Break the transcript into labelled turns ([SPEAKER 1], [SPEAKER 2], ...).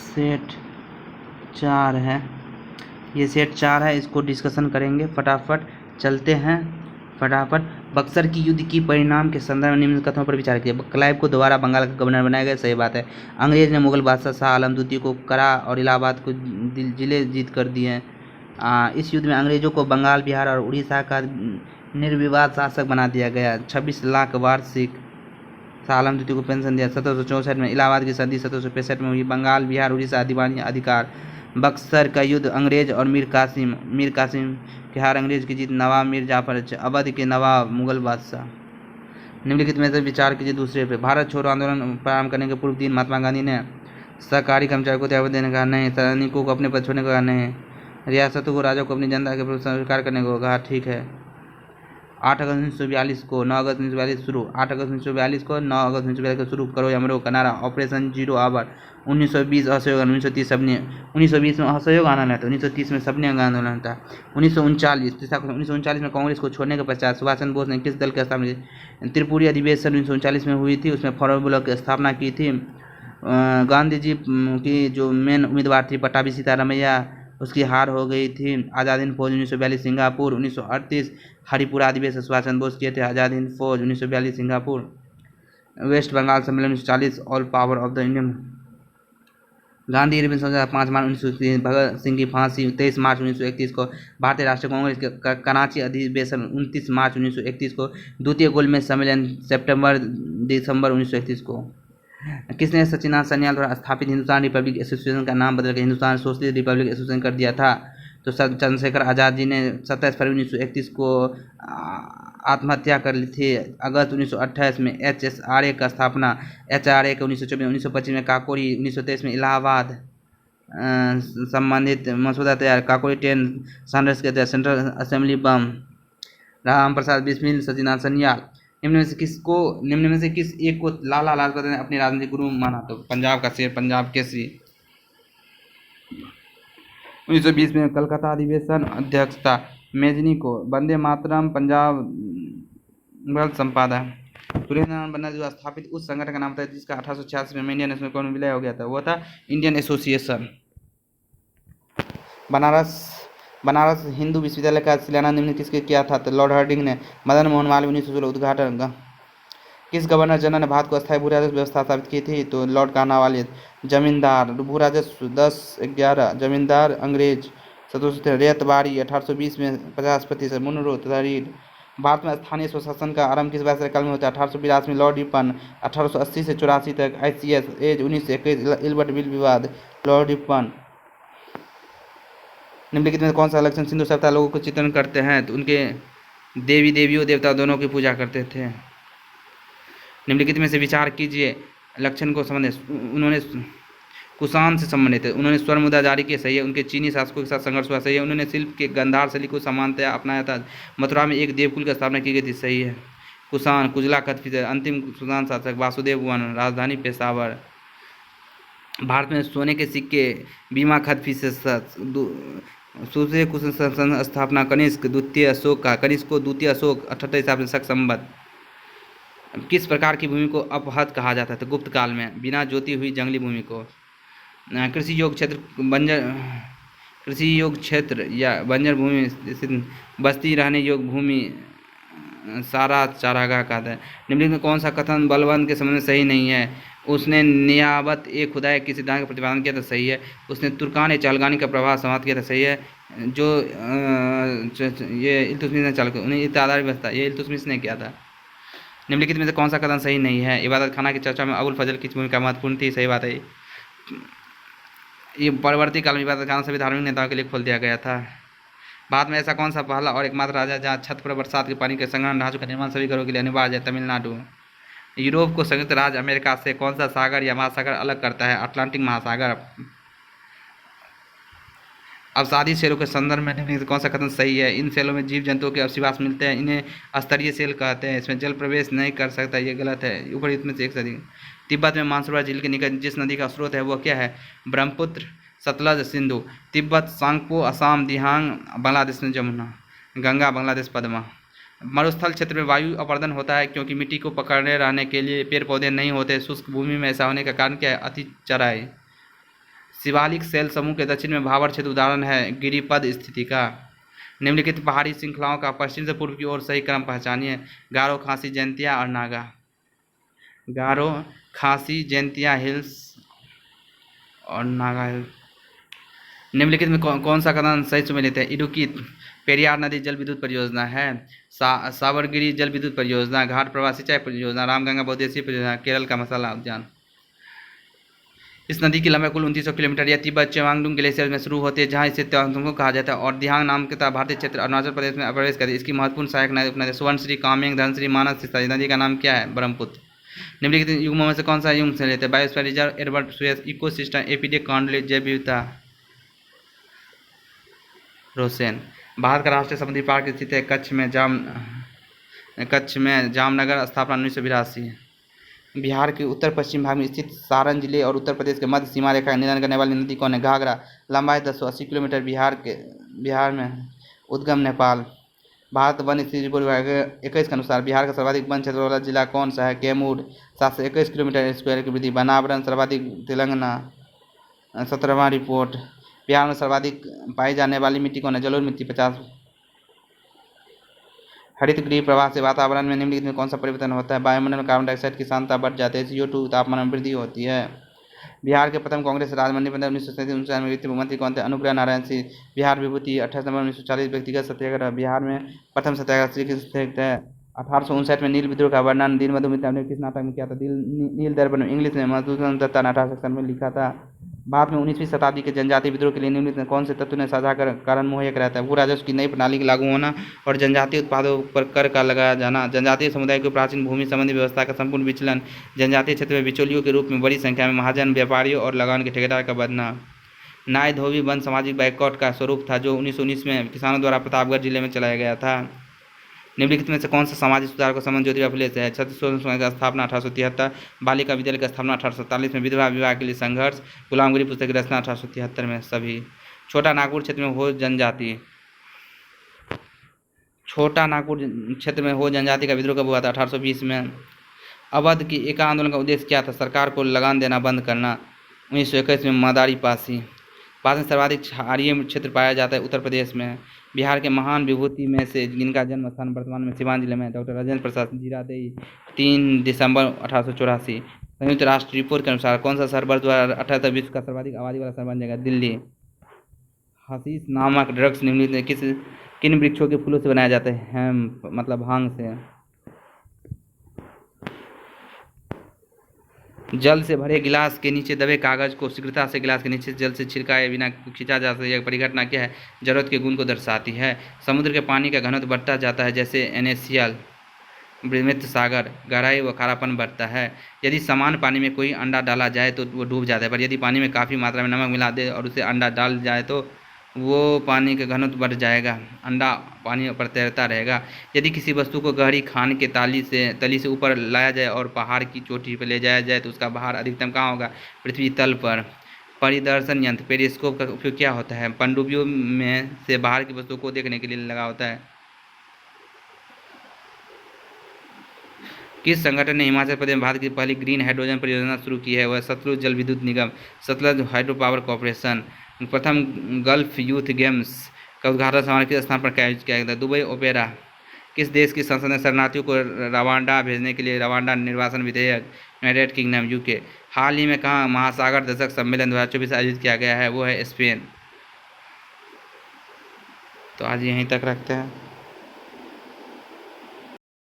[SPEAKER 1] Set 4 है, ये set 4 है, इसको डिस्कशन करेंगे। फटाफट चलते हैं फटाफट। बक्सर की युद्ध की परिणाम के संदर्भ में निम्न कथनों पर विचार किया। क्लाइव को दोबारा बंगाल का गवर्नर बनाया गया, सही बात है। अंग्रेज ने मुगल बादशाह शाह आलम द्वितीय को करा और इलाहाबाद को जिले जीत कर दिए हैं। इस युद्ध में अंग्रेजों को बंगाल, बिहार और उड़ीसा का निर्विवाद शासक बना दिया गया। 26 लाख वार्षिक शाह आलम द्वितीय को पेंशन दिया। 1764 में इलाहाबाद की संधि 1765 में हुई। बंगाल, बिहार, उड़ीसा दीवानी अधिकार। बक्सर का युद्ध अंग्रेज और मीर कासिम के हार अंग्रेज की जीत। नवाब मीर जाफर, अवध के नवाब, मुगल बादशाह। निम्नलिखित में से विचार कीजिए दूसरे पे। भारत छोड़ो आंदोलन प्रारंभ करने के पूर्व दिन महात्मा गांधी ने सरकारी कर्मचारियों को त्याग देने का नहीं, सैनिकों को अपने पद छोड़ने का नहीं, रियासतों को, राजा को अपनी जनता के प्रति स्वीकार करने को कहा। ठीक है। 8 अगस्त 1942 को 9 अगस्त 1942 शुरू 8 अगस्त 1942 को 9 अगस्त 1942 को शुरू करो या मरो का नारा। Operation zero hour. 1920 असहयोग, 1930 सबने 1920 में असहयोग आंदोलन था, 1930 में सबने आंदोलन था। 1939 में कांग्रेस को छोड़ने के पश्चात सुभाष चंद्र बोस ने किस दल की स्थापना की? त्रिपुरी अधिवेशन 1939 में हुई थी, उसमें फॉरवर्ड ब्लॉक की स्थापना की थी। गांधी जी की जो मेन उम्मीदवार थी पट्टाभी सीतारामैया, उसकी हार हो गई थी। आज़ाद हिंद फौज 1942 सिंगापुर। 1938 हरिपुरा अधिवेशन सुभाष चंद्र बोस किए थे। आज़ाद हिंद फौज 1942 सिंगापुर। वेस्ट बंगाल सम्मेलन 1940 all power of the Indian. Gandhi Arvind समझौता 5 मार्च 1930। भगत सिंह की फांसी 23 मार्च 1931 को। भारतीय राष्ट्रीय कांग्रेस के कराची अधिवेशन 29 मार्च 1931 को। द्वितीय गोलमेज सम्मेलन दिसंबर 1931 को। किसने सचिनाथ सन्याल द्वारा स्थापित हिंदुस्तान रिपब्लिक एसोसिएशन का नाम बदलकर हिंदुस्तान सोशलिस्ट रिपब्लिक एसोसिएशन कर दिया था? तो चंद्रशेखर आज़ाद जी ने 27 फरवरी 1931 को आत्महत्या कर ली थी। अगस्त 1928 में HSRA का स्थापना। HRA के 1924 1925 में काकोरी। 1923 में इलाहाबाद संबंधित मसौदा तैयार। काकोरी 10 संघर्ष के तहत सेंट्रल असेंबली बम। राम प्रसाद बिस्मिल, सचिनाथ सन्याल। निम्न में से किस एक को लाला लाजपत ने अपने राजनीतिक गुरु माना? तो पंजाब का शेर, पंजाब केसरी। 1920 में कलकत्ता अधिवेशन अध्यक्षता मेजनी को। वंदे मातरम पंजाब बल संपादक। सुरेंद्र नारायण बन्ना द्वारा स्थापित उस संगठन का नाम था जिसका 1886 में इंडियन नेशनल कांग्रेस विलय हो गया था, वो था इंडियन एसोसिएशन। बनारस हिंदू विश्वविद्यालय का शिलान्यास निम्न किसके किया था? तो लॉर्ड हार्डिंग ने। मदन मोहन मालवीय 1916 उद्घाटन। किस गवर्नर जनरल ने भारत को अस्थायी भू राजस्व व्यवस्था स्थापित की थी? तो लॉर्ड कार्नवालिस। जमींदार भू राजस्व 10-11। जमींदार अंग्रेज 1770। रेतबाड़ी 1820 में 50%। मुनरो तहरीर। भारत में स्थानीय स्वशासन का आरंभ किस वैसराय काल में होता है? 1882 में लॉर्ड रिपन। 1880 से 84 तक ICS एज 1921 इल्बर्ट बिल विवाद। Lord Ripon. निम्नलिखित में कौन सा लक्षण सिंधु सभ्यता लोगों को चित्रण करते हैं? तो उनके देवियों देवता दोनों की पूजा करते थे। निम्नलिखित में से विचार कीजिए, लक्षण को समझे। उन्होंने कुषाण से संबंधित है, उन्होंने स्वर्ण मुद्रा जारी किया, सही है। उनके चीनी शासकों के साथ संघर्ष हुआ, सही है। उन्होंने शिल्प के गंधार शैली को समानतया अपनाया था। मथुरा में एक देवकुल की स्थापना की गई थी, सही है। कुषाण, कुजला कथफी, अंतिम कुषाण शासक वासुदेव वन। राजधानी पेशावर। भारत में सोने के सिक्के बीमा खतफी से सूर्य कुषाण स्थापना कनिष्क द्वितीय अशोक का। कनिष्क को द्वितीय अशोक 78 ईसा शक संवत। किस प्रकार की भूमि को अपहत कहा जाता था? गुप्त काल में बिना जोती हुई जंगली भूमि को। कृषि योग क्षेत्र या बंजर भूमि, बस्ती रहने योग्य भूमि सारा चारागाह कहता है। निम्नलिखित में कौन सा कथन बलवंत के संबंध में सही नहीं है? उसने नियाबत ए खुदाई के सिद्धांत का प्रतिपादन किया था, सही है। उसने तुर्कान ए चहलगानी का प्रभाव समाप्त किया था, सही है। जो ये इल्तुतमिश ने चालू किया, उन्हें इत्यादारी व्यवस्था, ये इल्तुतमिश ने किया था। निम्नलिखित में से कौन सा कथन सही नहीं है? इबादत खाना की चर्चा में अबुल फजल की भूमिका महत्वपूर्ण थी, सही बात है। ये परवर्ती काल में इबादत खाना सभी धार्मिक नेताओं के लिए खोल दिया गया था। भारत में ऐसा कौन सा पहला और एकमात्र राज्य है जहाँ छत पर बरसात के पानी के संग्रहण ढांचों का निर्माण सभी घरों के लिए अनिवार्य है? तमिलनाडु। यूरोप को संयुक्त राज्य अमेरिका से कौन सा सागर या महासागर अलग करता है? अटलांटिक महासागर। अब शादी सेलों के संदर्भ में निम्नलिखित कौन सा कथन सही है? इन सेलों में जीव जंतुओं के अवशिवास मिलते हैं, इन्हें स्तरीय सेल कहते हैं। इसमें जल प्रवेश नहीं कर सकता, ये गलत है। ऊपर इसमें से एक सदी। तिब्बत में मानसरोवर झील के निकट जिस नदी का स्रोत है वह क्या है? ब्रह्मपुत्र, सतलज, सिंधु। तिब्बत सांगपो, असम, दिहांग, बांग्लादेश में जमुना। गंगा, बांग्लादेश पद्मा। मरुस्थल क्षेत्र में वायु अपर्दन होता है क्योंकि मिट्टी को पकड़ने रहने के लिए पेड़ पौधे नहीं होते। शुष्क भूमि में ऐसा होने का कारण क्या है? अति चराई। शिवालिक शैल समूह के दक्षिण में भाबर क्षेत्र उदाहरण है गिरिपद स्थिति का। निम्नलिखित पहाड़ी श्रृंखलाओं का पश्चिम से पूर्व की ओर सही क्रम पहचानिए। गारो, खासी, जैंतिया और नागा। गारो, खासी, जैंतिया हिल्स और नागा हिल्स। निम्नलिखित में कौन सा कथन सही सुमेलित है? इडुक्की पेरियार नदी जल विद्युत परियोजना है। साबरगिरी जल विद्युत परियोजना। घाट प्रवाह सिंचाई परियोजना। रामगंगा बहुउद्देशीय परियोजना। केरल का मसाला उद्यान। इस नदी की लंबाई कुल 2900 किलोमीटर। यह तिब्बत चेवांगडुंग ग्लेशियर में शुरू होती है, जहाँ इसे त्योंगो कहा जाता है, और दिहांग नाम के भारतीय क्षेत्र अरुणाचल प्रदेश में प्रवेश करती है। इसकी महत्वपूर्ण सहायक नदी सुवर्णश्री, कामेंग, धनश्री, मानस। इस नदी का नाम क्या है? ब्रह्मपुत्र। निम्नलिखित युग्मों में से कौन सा युग्म से लेते हैं? Biosphere reserve, Edward Suess, ecosystem, A P de Candolle, जैव विविधता। रोसेन। भारत का राष्ट्रीय समुद्री पार्क स्थित है कच्छ में जामनगर। स्थापना 1982। बिहार के उत्तर पश्चिम भाग में स्थित सारण जिले और उत्तर प्रदेश के मध्य सीमा रेखा का निर्धारण करने वाली नदी कौन है? घाघरा। लंबाई 1080 किलोमीटर। बिहार में उद्गम नेपाल। भारत वन स्थिति रिपोर्ट विभाग 21 के अनुसार बिहार का सर्वाधिक वन क्षेत्र वाला जिला कौन सा है? कैमूर। 721 किलोमीटर स्क्वायर की वृद्धि। बनावरण सर्वाधिक तेलंगाना। 17वां रिपोर्ट। बिहार में सर्वाधिक पाई जाने वाली मिट्टी कौन है? जलोढ़ मिट्टी 50। हरित गृह प्रवाह से वातावरण में निम्नलिखित में कौन सा परिवर्तन होता है? वायुमंडल में कार्बन डाइऑक्साइड की सांद्रता बढ़ जाती है। CO2 तापमान में वृद्धि होती है। बिहार के प्रथम कांग्रेस राज्यमंत्री 1937 में वित्त मंत्री कौन थे? अनुग्रह नारायण सिंह। बिहार विभूति 28 नवंबर 1940। व्यक्तिगत सत्याग्रह। बिहार में प्रथम सत्याग्रह श्री कृष्ण है। 1859 में नील विद्रोह का वर्णन दीनबंधु मित्र ने किस नाटक में किया था? नील दर्पण में। इंग्लिश में मधुसूदन दत्ता ने 1861 में लिखा था। बाद में 19वीं शताब्दी के जनजातीय विद्रोह के लिए निम्नलिखित में कौन से तत्व ने साझा कारण मुहैया कराया था? भू राजस्व की नई प्रणाली लागू होना और जनजातीय उत्पादों पर कर का लगाया जाना। जनजातीय समुदाय को प्राचीन भूमि संबंधी व्यवस्था का संपूर्ण विचलन। जनजातीय क्षेत्र में बिचौलियों के रूप में बड़ी संख्या में महाजन, व्यापारियों और लगान के ठेकेदार का बढ़ना। नाय धोबी बंद सामाजिक बाइकआउट का स्वरूप था, जो 1919 में किसानों द्वारा प्रतापगढ़ जिले में चलाया गया था। निम्नलिखित में से कौन सा सामाजिक सुधार का संबंध ज्योतिबा फुले से है? छत्तीसगढ़ समाज का स्थापना 1873। बालिका विद्यालय की स्थापना 1847 में। विधवा विवाह के लिए संघर्ष। गुलामगिरी पुस्तक की रचना 1873 में। सभी। छोटा नागपुर क्षेत्र में हो जनजाति। छोटा नागपुर क्षेत्र में हो जनजाति का विद्रोह कब हुआ था? 1820 में। अवध की एका आंदोलन का उद्देश्य क्या था? सरकार को लगान देना बंद करना। 1921 में मदारी पासी। भारत में सर्वाधिक क्षारीय क्षेत्र पाया जाता है उत्तर प्रदेश में। बिहार के महान विभूति में से जिनका जन्म स्थान वर्तमान में सिवान जिले में, डॉक्टर राजेंद्र प्रसाद जीरादेई। 3 दिसंबर 1884। संयुक्त राष्ट्र रिपोर्ट के अनुसार कौन सा शहर वर्ष 2078 विश्व का सर्वाधिक आबादी वाला शहर बन जाएगा? दिल्ली। हशीश नामक ड्रग्स निम्नलिखित किन वृक्षों के फूलों से बनाया जाता है? हेम्प मतलब भांग से। जल से भरे गिलास के नीचे दबे कागज को शीघ्रता से गिलास के नीचे जल से छिड़काए बिना खींचा जा सकता है। यह परिघटना क्या है? जरूरत के गुण को दर्शाती है। समुद्र के पानी का घनत्व बढ़ता जाता है, जैसे NaCl। मृत सागर गहराई व खारापन बढ़ता है। यदि समान पानी में कोई अंडा डाला जाए तो वो डूब जाता है, पर यदि पानी में काफ़ी मात्रा में नमक मिला दे और उसे अंडा डाल जाए तो वो पानी का घनत्व बढ़ जाएगा, अंडा पानी पर तैरता रहेगा। यदि किसी वस्तु को गहरी खान के तली से ऊपर लाया जाए और पहाड़ की चोटी पर ले जाया जाए तो उसका भार अधिकतम कहाँ होगा? पृथ्वी तल पर। परिदर्शन यंत्र पेरिस्कोप का उपयोग क्या होता है? पनडुब्बियों में से बाहर की वस्तुओं को देखने के लिए लगा होता है। किस संगठन ने हिमाचल प्रदेश में भारत की पहली ग्रीन हाइड्रोजन परियोजना शुरू की है? वह सतलुज जल विद्युत निगम, सतलुज हाइड्रो पावर कॉर्पोरेशन। प्रथम गल्फ यूथ गेम्स का उद्घाटन समारोह किस स्थान पर किया गया था? Dubai opera. किस देश की संसद ने शरणार्थियों को रवांडा भेजने के लिए रवांडा निर्वासन विधेयक? United kingdom UK। हाल ही में कहाँ महासागर दशक सम्मेलन 2024 आयोजित किया गया है? वो है स्पेन। तो आज यहीं तक रखते हैं।